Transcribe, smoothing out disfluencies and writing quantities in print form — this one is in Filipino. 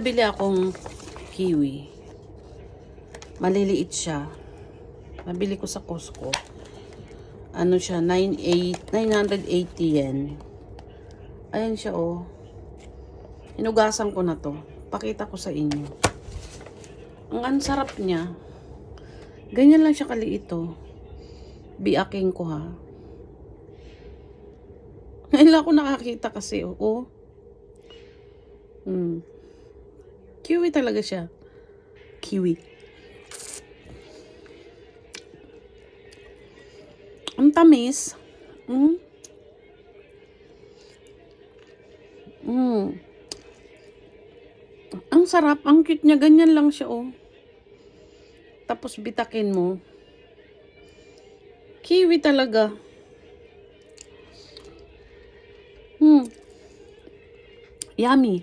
Nabili akong kiwi. Maliliit siya. Nabili ko sa Costco. Ano siya, 980 yen. Ayan siya, oh. Hinugasan ko na to. Pakita ko sa inyo. Ang sarap niya. Ganyan lang siya kaliit, oh. Biaking ko, ha. Ngayon lang ako nakakita kasi, oh. Kiwi talaga siya. Kiwi. Ang tamis. Ang sarap. Ang cute niya. Ganyan lang siya, oh. Tapos bitakin mo. Kiwi talaga. Yummy.